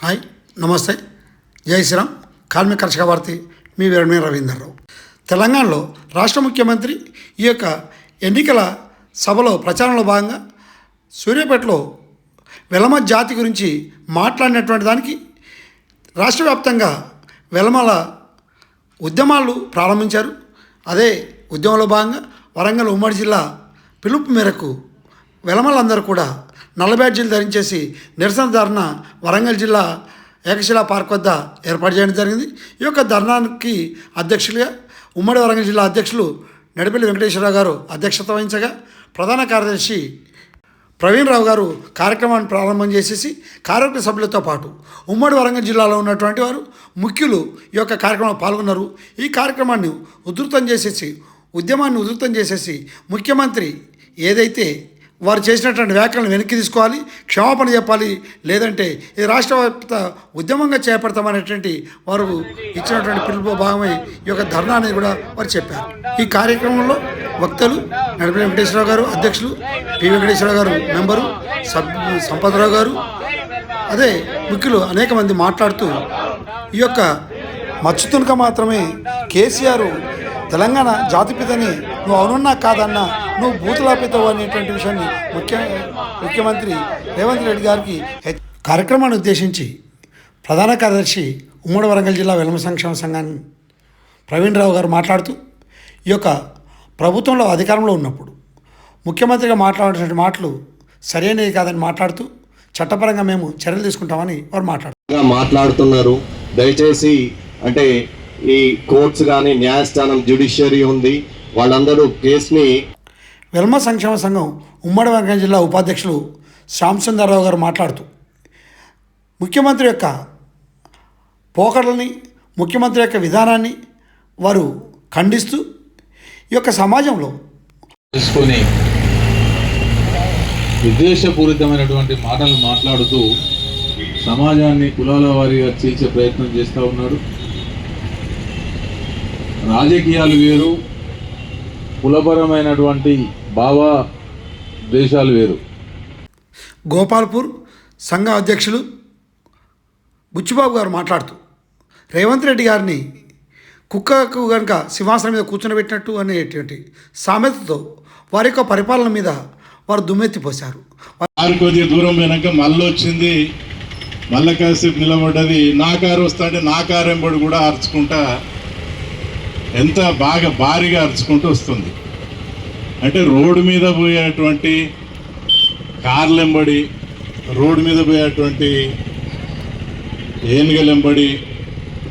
Hi, నమస్తే, జై శ్రీరామ్. కార్మిక కర్షక వార్తి మీ వీరమే రవీందర్రావు. తెలంగాణలో రాష్ట్ర ముఖ్యమంత్రి ఈ యొక్క ఎన్నికల సభలో ప్రచారంలో భాగంగా సూర్యాపేటలో వెలమ జాతి గురించి మాట్లాడినటువంటి దానికి రాష్ట్ర వ్యాప్తంగా వెలమల ఉద్యమాలు ప్రారంభించారు. అదే ఉద్యమంలో భాగంగా వరంగల్ ఉమ్మడి జిల్లా పిలుపు మేరకు వెలమలందరూ కూడా నల్ల బ్యాడ్జీలు ధరించేసి నిరసన ధర్న వరంగల్ జిల్లా ఏకశిలా పార్క్ వద్ద ఏర్పాటు చేయడం జరిగింది. ఈ యొక్క ధర్నానికి అధ్యక్షులుగా ఉమ్మడి వరంగల్ జిల్లా అధ్యక్షులు నడిపల్లి వెంకటేశ్వరరావు గారు అధ్యక్షత వహించగా ప్రధాన కార్యదర్శి ప్రవీణ్ రావు గారు కార్యక్రమాన్ని ప్రారంభం చేసేసి కార్యవర్గ సభ్యులతో పాటు ఉమ్మడి వరంగల్ జిల్లాలో ఉన్నటువంటి వారు ముఖ్యులు ఈ యొక్క కార్యక్రమంలో పాల్గొన్నారు. ఈ కార్యక్రమాన్ని ఉద్యమాన్ని ఉధృతం చేసేసి ముఖ్యమంత్రి ఏదైతే వారు చేసినటువంటి వ్యాఖ్యలను వెనక్కి తీసుకోవాలి, క్షమాపణ చెప్పాలి, లేదంటే ఇది రాష్ట్ర వ్యాప్త ఉద్యమంగా చేపడతామనేటువంటి వారు ఇచ్చినటువంటి పిలుపు భాగమై ఈ యొక్క ధర్నా అనేది కూడా వారు చెప్పారు. ఈ కార్యక్రమంలో వక్తలు నడిపల్లి వెంకటేశ్వరరావు గారు అధ్యక్షులు, పి వెంకటేశ్వరరావు గారు మెంబరు, సంపతరావు గారు, అదే ముఖ్యులు అనేక మంది మాట్లాడుతూ ఈ యొక్క మచ్చుతునక మాత్రమే కేసీఆర్ తెలంగాణ జాతిపితని నువ్వు అవునున్నా కాదన్నా నువ్వు బూతులాపితావు అనేటువంటి విషయాన్ని ముఖ్యమంత్రి రేవంత్ రెడ్డి గారికి కార్యక్రమాన్ని ఉద్దేశించి ప్రధాన కార్యదర్శి ఉమ్మడి వరంగల్ జిల్లా వెలమ సంక్షేమ సంఘాన్ని ప్రవీణ్ రావు గారు మాట్లాడుతూ ఈ యొక్క ప్రభుత్వంలో అధికారంలో ఉన్నప్పుడు ముఖ్యమంత్రిగా మాట్లాడినటువంటి మాటలు సరైనవి కాదని మాట్లాడుతూ చట్టపరంగా మేము చర్యలు తీసుకుంటామని వారు మాట్లాడుతున్నారు. దయచేసి అంటే ఈ కోర్ట్స్ కానీ న్యాయస్థానం జ్యుడిషియరీ ఉంది, వాళ్ళందరూ కేసుని వెల్మ సంక్షేమ సంఘం ఉమ్మడి వరంగల్ జిల్లా ఉపాధ్యక్షులు శ్యాంసుందర్రావు గారు మాట్లాడుతూ ముఖ్యమంత్రి యొక్క పోకడలని, ముఖ్యమంత్రి యొక్క విధానాన్ని వారు ఖండిస్తూ ఈ యొక్క సమాజంలో తీసుకొని ఉద్దేశపూరితమైనటువంటి మాటలు మాట్లాడుతూ సమాజాన్ని కులాల వారీగా చీల్చే ప్రయత్నం చేస్తూ ఉన్నాడు. రాజకీయాలు వేరు, కులపరమైనటువంటి భావోద్వేషాలు వేరు. గోపాల్పూర్ సంఘ అధ్యక్షులు బుచ్చిబాబు గారు మాట్లాడుతూ రేవంత్ రెడ్డి గారిని కుక్కకు కనుక సింహాసనం మీద కూర్చొనిపెట్టినట్టు అనేటువంటి సామెతతో వారి యొక్క పరిపాలన మీద వారు దుమ్మెత్తిపోశారు. కొద్దిగా దూరం పోయినాక మళ్ళీ వచ్చింది, మళ్ళీ కాసేపు నిలబడ్డది, నా కారు వస్తాంటే నా కారు ఎంబడి కూడా అరుచుకుంటా ఎంత బాగా భారీగా అరుచుకుంటూ వస్తుంది. అంటే రోడ్డు మీద పోయేటువంటి కార్లెంబడి, రోడ్డు మీద పోయేటువంటి ఏనుగలెంబడి,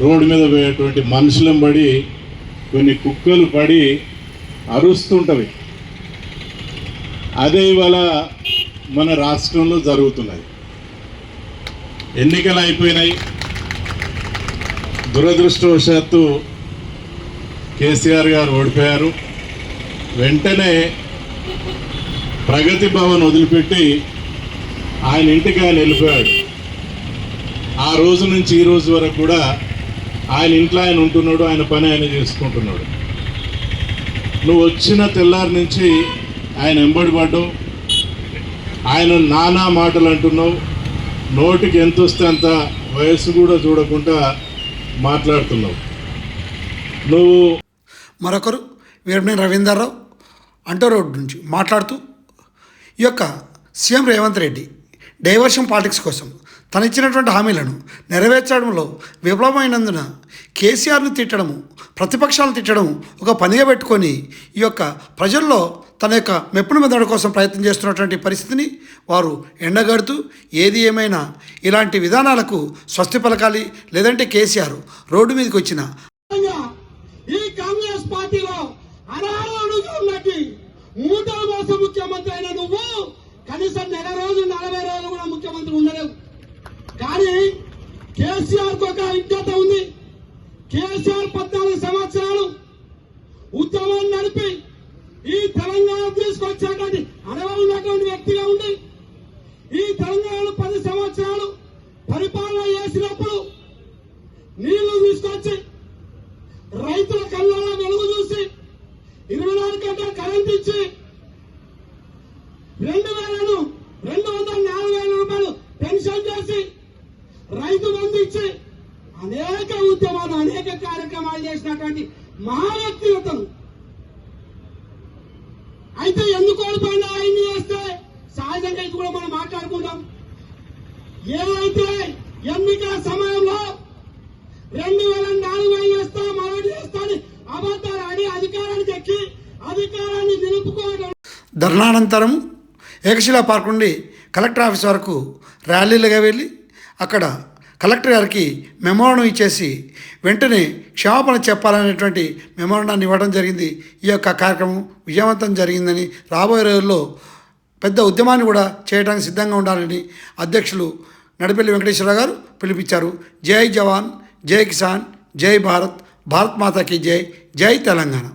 రోడ్డు మీద పోయేటువంటి మనుషులెంబడి కొన్ని కుక్కలు పడి అరుస్తుంటవి. అదే ఇవాళ మన రాష్ట్రంలో జరుగుతున్నది. ఎన్నికలు అయిపోయినాయి. దురదృష్టవశాత్తు కేసీఆర్ గారు ఓడిపోయారు. వెంటనే ప్రగతి భవన్ వదిలిపెట్టి ఆయన ఇంటికి ఆయన వెళ్ళిపోయాడు. ఆ రోజు నుంచి ఈ రోజు వరకు కూడా ఆయన ఇంట్లో ఆయన ఉంటున్నాడు, ఆయన పని ఆయన చేసుకుంటున్నాడు. నువ్వు వచ్చిన తెల్లారి నుంచి ఆయన వెంబడి పడ్డావు, ఆయన నానా మాటలు అంటున్నావు, నోటికి ఎంత వస్తే అంత వయస్సు కూడా చూడకుండా మాట్లాడుతున్నావు. నువ్వు మరొకరు వీరమేని రవీందర్రావు అంటో రోడ్డు నుంచి మాట్లాడుతూ ఈ యొక్క CM Revanth Reddy diversion politics కోసం తను ఇచ్చినటువంటి హామీలను నెరవేర్చడంలో విఫలమైనందున కేసీఆర్ను తిట్టడము, ప్రతిపక్షాలను తిట్టడం ఒక పనిగా పెట్టుకొని ఈ యొక్క ప్రజల్లో తన యొక్క మెప్పును మెదడు కోసం ప్రయత్నం చేస్తున్నటువంటి పరిస్థితిని వారు ఎండగడుతూ ఏది ఏమైనా ఇలాంటి విధానాలకు స్వస్తి పలకాలి, లేదంటే కేసీఆర్ రోడ్డు మీదకి వచ్చిన ఈ కాంగ్రెస్ పార్టీలో అనారోగ్యం మూడవ మాస ముఖ్యమంత్రి అయిన నువ్వు కనీసం 40 రోజులు కూడా ముఖ్యమంత్రి ఉండలేవు. కానీ కేసీఆర్ కు ఒక విజ్ఞత ఉంది. కేసీఆర్ 14 సంవత్సరాలు ఉద్యమం నడిపి ఈ తెలంగాణ తీసుకొచ్చేటువంటి అనుభవం ఉన్నటువంటి వ్యక్తిగా ఉంది. ఈ తెలంగాణలో 10 సంవత్సరాలు పరిపాలన చేసినప్పుడు నీళ్లు తీసుకొచ్చి రైతుల కళ్ళలో వెలుగు చూసి 24 గంటల కరెంట్ ఇచ్చి 2,240,000 రూపాయలు పెన్షన్ చేసి రైతు బంధు ఇచ్చి అనేక ఉద్యమాలు అనేక కార్యక్రమాలు చేసినటువంటి మహా వ్యక్తిగతను. అయితే ఎందుకు ఓడిపోయినా ఆయన్ని చేస్తే సహజంగా ఇది కూడా మనం మాట్లాడుకుందాం. ఏదైతే ఎన్నికల సమయంలో 2004 చేస్తా మరొకటి చేస్తా అని అబద్ధాలు ఆడి అధికారానికి ఎక్కి అధికారాన్ని నిలుపుకోవడం. ధర్నానంతరం ఏకశిలా పార్క్ నుండి కలెక్టర్ ఆఫీస్ వరకు ర్యాలీలుగా వెళ్ళి అక్కడ కలెక్టర్ గారికి మెమోరాండం ఇచ్చేసి వెంటనే క్షమాపణ చెప్పాలనేటువంటి మెమోరాండాన్ని ఇవ్వడం జరిగింది. ఈ యొక్క కార్యక్రమం విజయవంతం జరిగిందని, రాబోయే రోజుల్లో పెద్ద ఉద్యమాన్ని కూడా చేయడానికి సిద్ధంగా ఉండాలని అధ్యక్షులు నడిపెల్లి వెంకటేశ్వర గారు పిలుపునిచ్చారు. జై జవాన్, జై కిసాన్, జై భారత్, భారత్ మాతాకి జై, జై తెలంగాణ.